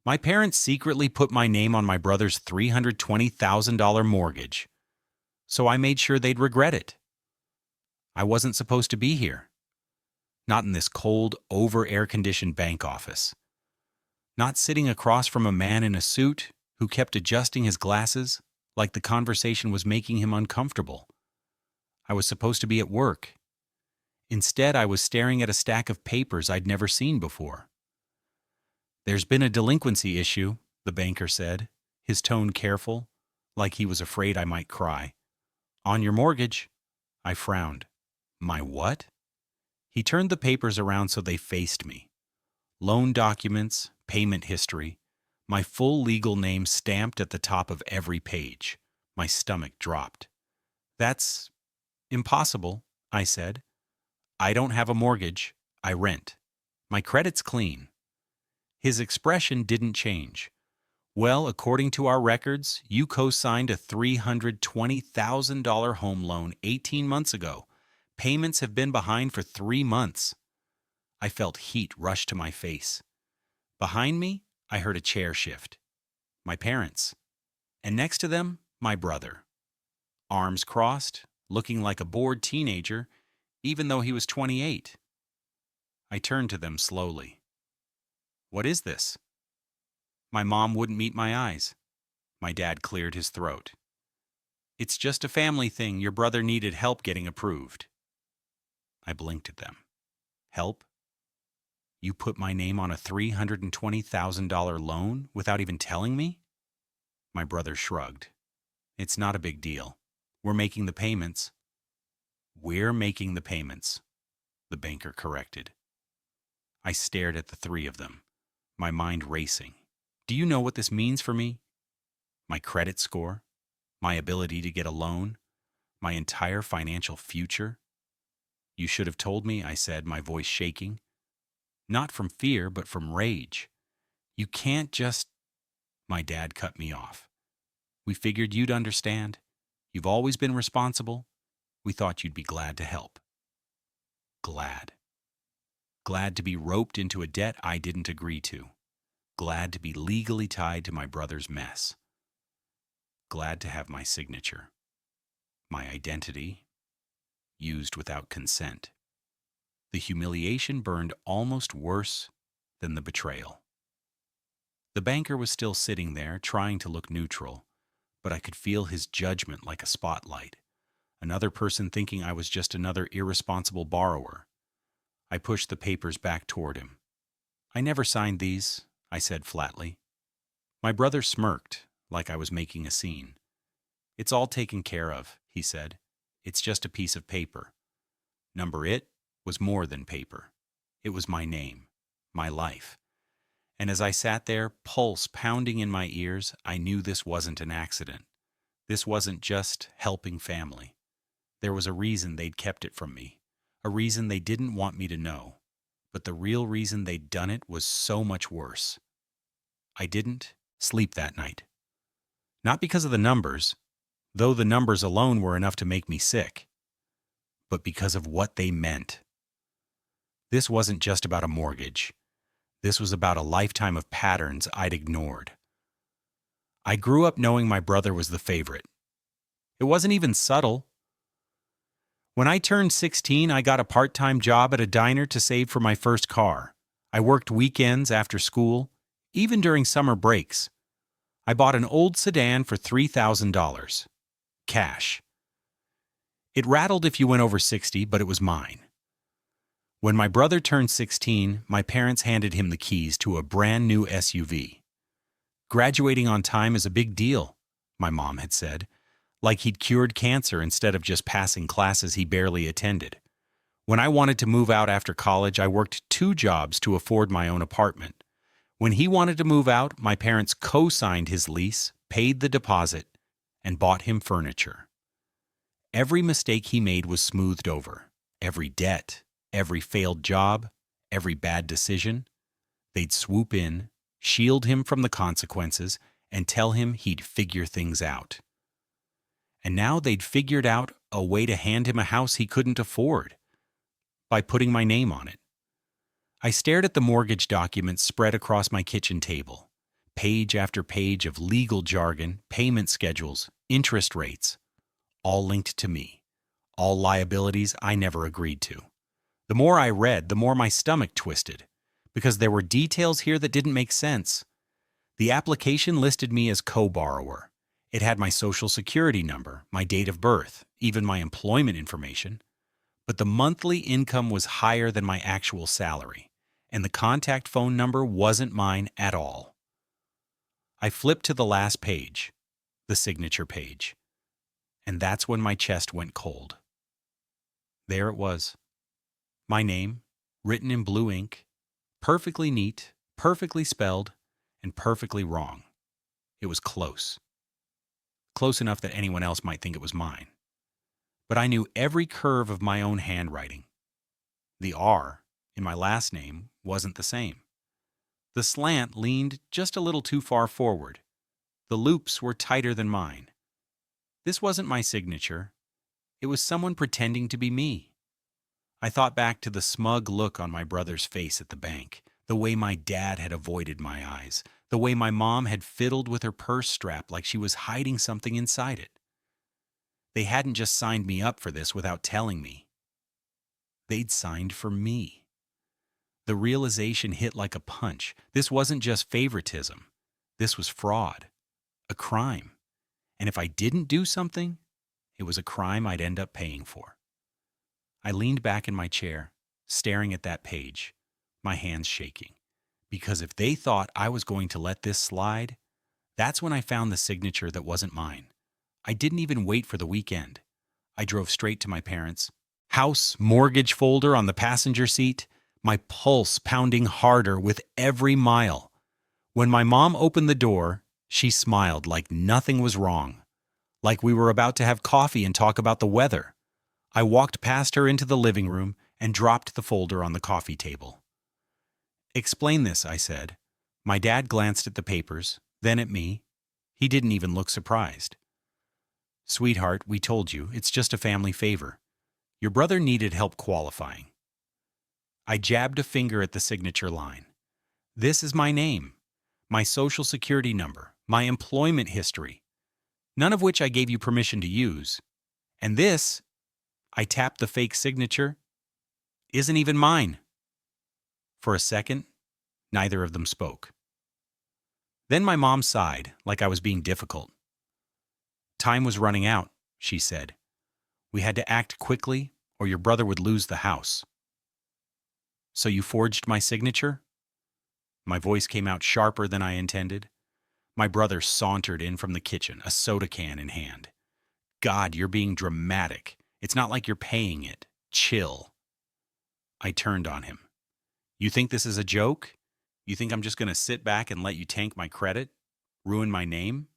My parents secretly put my name on my brother's $320,000 mortgage, so I made sure they'd regret it. I wasn't supposed to be here. Not in this cold, over-air-conditioned bank office. Not sitting across from a man in a suit who kept adjusting his glasses like the conversation was making him uncomfortable. I was supposed to be at work. Instead, I was staring at a stack of papers I'd never seen before. "There's been a delinquency issue," the banker said, his tone careful, like he was afraid I might cry. "On your mortgage." I frowned. "My what?" He turned the papers around so they faced me. Loan documents, payment history, my full legal name stamped at the top of every page. My stomach dropped. "That's impossible," I said. "I don't have a mortgage. I rent. My credit's clean." His expression didn't change. "Well, according to our records, you co-signed a $320,000 home loan 18 months ago. Payments have been behind for 3 months. I felt heat rush to my face. Behind me, I heard a chair shift. My parents. And next to them, my brother. Arms crossed, looking like a bored teenager, even though he was 28. I turned to them slowly. "What is this?" My mom wouldn't meet my eyes. My dad cleared his throat. "It's just a family thing. Your brother needed help getting approved." I blinked at them. "Help? You put my name on a $320,000 loan without even telling me?" My brother shrugged. "It's not a big deal. We're making the payments." "We're making the payments," the banker corrected. I stared at the three of them, my mind racing. Do you know what this means for me? My credit score? My ability to get a loan? My entire financial future? "You should have told me," I said, my voice shaking. Not from fear, but from rage. "You can't just—" My dad cut me off. "We figured you'd understand. You've always been responsible. We thought you'd be glad to help." Glad. Glad to be roped into a debt I didn't agree to. Glad to be legally tied to my brother's mess. Glad to have my signature. My identity used without consent. The humiliation burned almost worse than the betrayal. The banker was still sitting there, trying to look neutral, but I could feel his judgment like a spotlight. Another person thinking I was just another irresponsible borrower. I pushed the papers back toward him. "I never signed these," I said flatly. My brother smirked, like I was making a scene. "It's all taken care of," he said. "It's just a piece of paper." Number it was more than paper. It was my name, my life. And as I sat there, pulse pounding in my ears, I knew this wasn't an accident. This wasn't just helping family. There was a reason they'd kept it from me, a reason they didn't want me to know. But the real reason they'd done it was so much worse. I didn't sleep that night. Not because of the numbers, though the numbers alone were enough to make me sick, but because of what they meant. This wasn't just about a mortgage. This was about a lifetime of patterns I'd ignored. I grew up knowing my brother was the favorite. It wasn't even subtle. When I turned 16, I got a part-time job at a diner to save for my first car. I worked weekends after school, even during summer breaks. I bought an old sedan for $3,000. Cash. It rattled if you went over 60, but it was mine. When my brother turned 16, my parents handed him the keys to a brand new SUV. "Graduating on time is a big deal," my mom had said, like he'd cured cancer instead of just passing classes he barely attended. When I wanted to move out after college, I worked 2 jobs to afford my own apartment. When he wanted to move out, my parents co-signed his lease, paid the deposit, and bought him furniture. Every mistake he made was smoothed over. Every debt, every failed job, every bad decision. They'd swoop in, shield him from the consequences, and tell him he'd figure things out. And now they'd figured out a way to hand him a house he couldn't afford, by putting my name on it. I stared at the mortgage documents spread across my kitchen table. Page after page of legal jargon, payment schedules, interest rates, all linked to me, all liabilities I never agreed to. The more I read, the more my stomach twisted, because there were details here that didn't make sense. The application listed me as co-borrower. It had my social security number, my date of birth, even my employment information. But the monthly income was higher than my actual salary, and the contact phone number wasn't mine at all. I flipped to the last page, the signature page, and that's when my chest went cold. There it was. My name, written in blue ink, perfectly neat, perfectly spelled, and perfectly wrong. It was close. Close enough that anyone else might think it was mine. But I knew every curve of my own handwriting. The R in my last name wasn't the same. The slant leaned just a little too far forward. The loops were tighter than mine. This wasn't my signature. It was someone pretending to be me. I thought back to the smug look on my brother's face at the bank, the way my dad had avoided my eyes, the way my mom had fiddled with her purse strap like she was hiding something inside it. They hadn't just signed me up for this without telling me. They'd signed for me. The realization hit like a punch. This wasn't just favoritism. This was fraud. A crime. And if I didn't do something, it was a crime I'd end up paying for. I leaned back in my chair, staring at that page, my hands shaking. Because if they thought I was going to let this slide, that's when I found the signature that wasn't mine. I didn't even wait for the weekend. I drove straight to my parents' house, mortgage folder on the passenger seat, my pulse pounding harder with every mile. When my mom opened the door, she smiled like nothing was wrong, like we were about to have coffee and talk about the weather. I walked past her into the living room and dropped the folder on the coffee table. "Explain this," I said. My dad glanced at the papers, then at me. He didn't even look surprised. "Sweetheart, we told you, it's just a family favor. Your brother needed help qualifying." I jabbed a finger at the signature line. "This is my name, my social security number, my employment history, none of which I gave you permission to use. And this," I tapped the fake signature, "isn't even mine." For a second, neither of them spoke. Then my mom sighed, like I was being difficult. "Time was running out," she said. "We had to act quickly, or your brother would lose the house." "So you forged my signature?" My voice came out sharper than I intended. My brother sauntered in from the kitchen, a soda can in hand. "God, you're being dramatic. It's not like you're paying it. Chill." I turned on him. "You think this is a joke? You think I'm just going to sit back and let you tank my credit? Ruin my name?"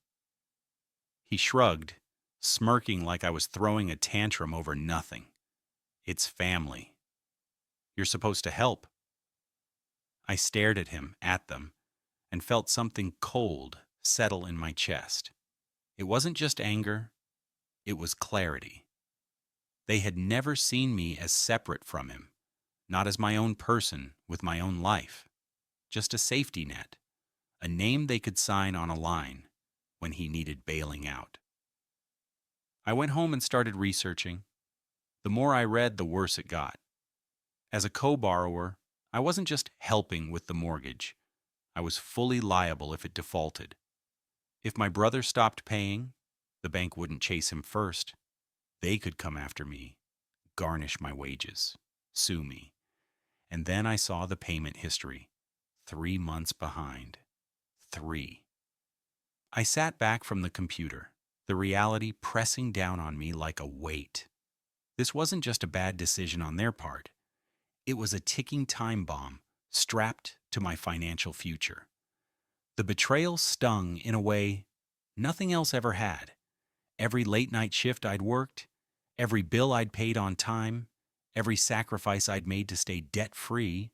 He shrugged, smirking like I was throwing a tantrum over nothing. "It's family. You're supposed to help." I stared at him, at them, and felt something cold settle in my chest. It wasn't just anger, it was clarity. They had never seen me as separate from him, not as my own person with my own life, just a safety net, a name they could sign on a line when he needed bailing out. I went home and started researching. The more I read, the worse it got. As a co-borrower, I wasn't just helping with the mortgage. I was fully liable if it defaulted. If my brother stopped paying, the bank wouldn't chase him first. They could come after me, garnish my wages, sue me. And then I saw the payment history. 3 months behind. 3. I sat back from the computer, the reality pressing down on me like a weight. This wasn't just a bad decision on their part. It was a ticking time bomb strapped to my financial future. The betrayal stung in a way nothing else ever had. Every late-night shift I'd worked, every bill I'd paid on time, every sacrifice I'd made to stay debt-free,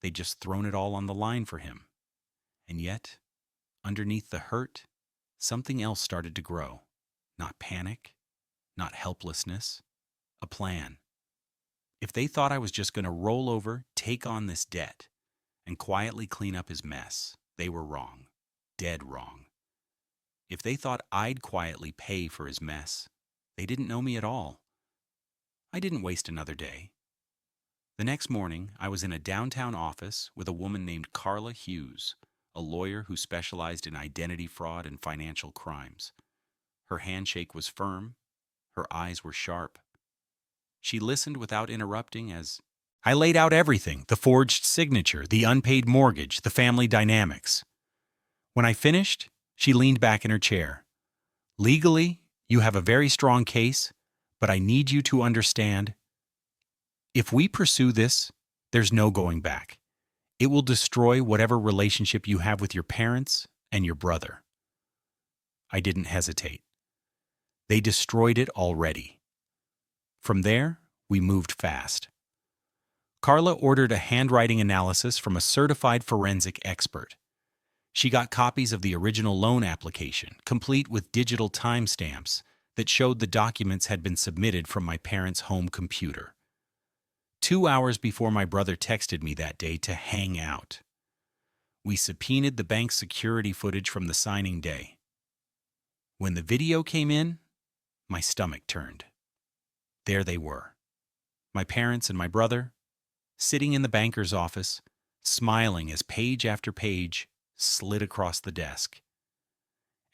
they'd just thrown it all on the line for him. And yet, underneath the hurt, something else started to grow. Not panic, not helplessness, a plan. If they thought I was just going to roll over, take on this debt, and quietly clean up his mess, they were wrong. dead wrong. If they thought I'd quietly pay for his mess, they didn't know me at all. I didn't waste another day. The next morning, I was in a downtown office with a woman named Carla Hughes, a lawyer who specialized in identity fraud and financial crimes. Her handshake was firm, her eyes were sharp. She listened without interrupting as I laid out everything: the forged signature, the unpaid mortgage, the family dynamics. When I finished, she leaned back in her chair. Legally, you have a very strong case, but I need you to understand, if we pursue this, there's no going back. It will destroy whatever relationship you have with your parents and your brother. I didn't hesitate. They destroyed it already. From there, we moved fast. Carla ordered a handwriting analysis from a certified forensic expert. She got copies of the original loan application, complete with digital timestamps that showed the documents had been submitted from my parents' home computer. 2 hours before my brother texted me that day to hang out, we subpoenaed the bank's security footage from the signing day. When the video came in, my stomach turned. There they were, my parents and my brother, sitting in the banker's office, smiling as page after page slid across the desk.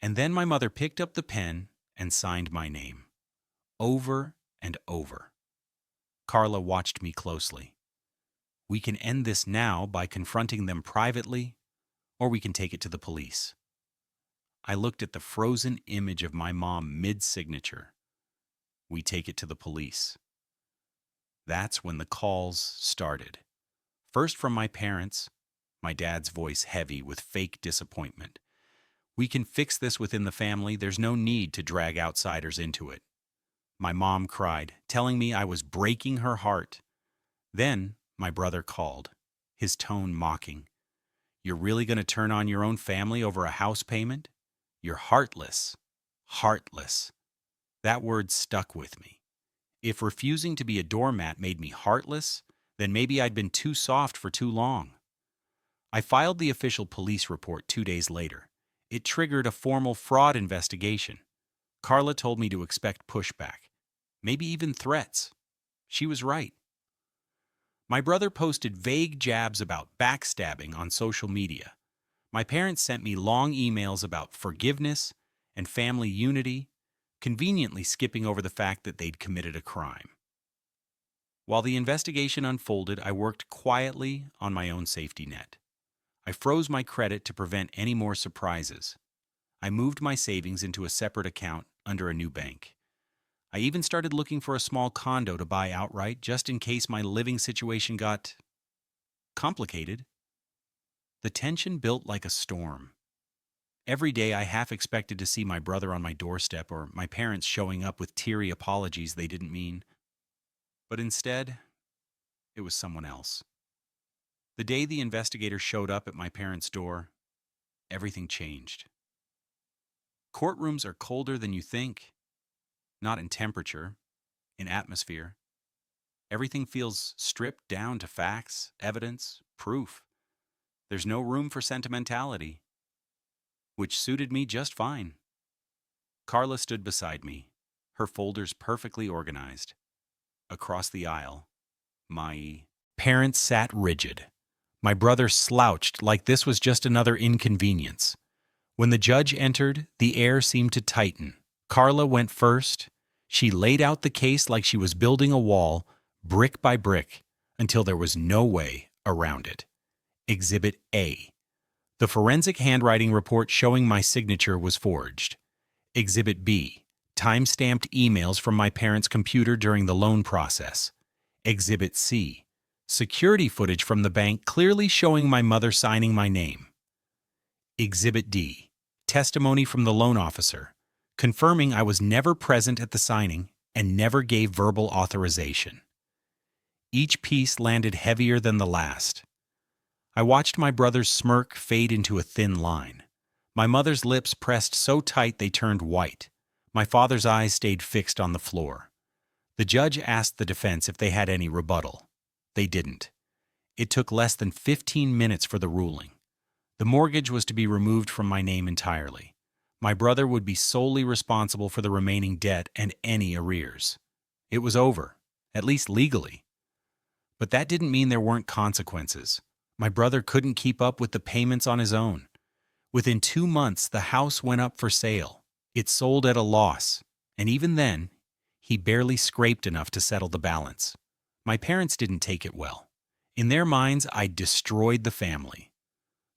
And then my mother picked up the pen and signed my name, over and over. Carla watched me closely. We can end this now by confronting them privately, or we can take it to the police. I looked at the frozen image of my mom mid-signature. We take it to the police. That's when the calls started. First from my parents, my dad's voice heavy with fake disappointment. We can fix this within the family. There's no need to drag outsiders into it. My mom cried, telling me I was breaking her heart. Then my brother called, his tone mocking. You're really going to turn on your own family over a house payment? You're heartless. Heartless. That word stuck with me. If refusing to be a doormat made me heartless, then maybe I'd been too soft for too long. I filed the official police report 2 days later. It triggered a formal fraud investigation. Carla told me to expect pushback, maybe even threats. She was right. My brother posted vague jabs about backstabbing on social media. My parents sent me long emails about forgiveness and family unity, conveniently skipping over the fact that they'd committed a crime. While the investigation unfolded, I worked quietly on my own safety net. I froze my credit to prevent any more surprises. I moved my savings into a separate account under a new bank. I even started looking for a small condo to buy outright just in case my living situation got complicated. The tension built like a storm. Every day I half expected to see my brother on my doorstep or my parents showing up with teary apologies they didn't mean. But instead, it was someone else. The day the investigator showed up at my parents' door, everything changed. Courtrooms are colder than you think. Not in temperature, in atmosphere. Everything feels stripped down to facts, evidence, proof. There's no room for sentimentality, which suited me just fine. Carla stood beside me, her folders perfectly organized. Across the aisle, my parents sat rigid. My brother slouched like this was just another inconvenience. When the judge entered, the air seemed to tighten. Carla went first. She laid out the case like she was building a wall, brick by brick, until there was no way around it. Exhibit A. The forensic handwriting report showing my signature was forged. Exhibit B. Time-stamped emails from my parents' computer during the loan process. Exhibit C. Security footage from the bank clearly showing my mother signing my name. Exhibit D. Testimony from the loan officer, confirming I was never present at the signing and never gave verbal authorization. Each piece landed heavier than the last. I watched my brother's smirk fade into a thin line. My mother's lips pressed so tight they turned white. My father's eyes stayed fixed on the floor. The judge asked the defense if they had any rebuttal. They didn't. It took less than 15 minutes for the ruling. The mortgage was to be removed from my name entirely. My brother would be solely responsible for the remaining debt and any arrears. It was over, at least legally. But that didn't mean there weren't consequences. My brother couldn't keep up with the payments on his own. Within 2 months, the house went up for sale. It sold at a loss, and even then, he barely scraped enough to settle the balance. My parents didn't take it well. In their minds, I'd destroyed the family.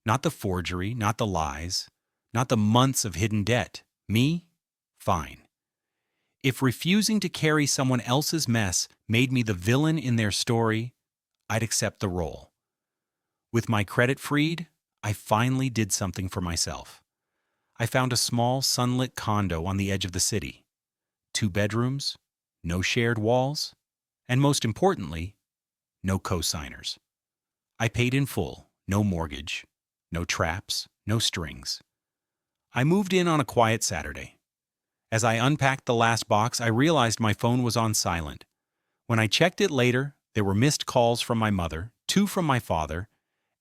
Not the forgery, not the lies, not the months of hidden debt. Me? Fine. If refusing to carry someone else's mess made me the villain in their story, I'd accept the role. With my credit freed, I finally did something for myself. I found a small, sunlit condo on the edge of the city. 2 bedrooms, no shared walls, and most importantly, no co-signers. I paid in full, no mortgage, no traps, no strings. I moved in on a quiet Saturday. As I unpacked the last box, I realized my phone was on silent. When I checked it later, there were missed calls from my mother, 2 from my father,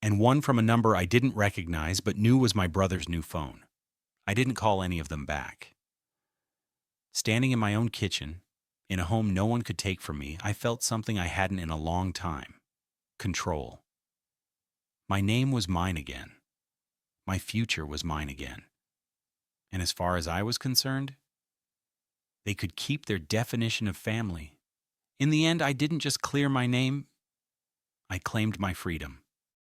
and 1 from a number I didn't recognize but knew was my brother's new phone. I didn't call any of them back. Standing in my own kitchen, in a home no one could take from me, I felt something I hadn't in a long time. Control. My name was mine again. My future was mine again. And as far as I was concerned, they could keep their definition of family. In the end, I didn't just clear my name, I claimed my freedom.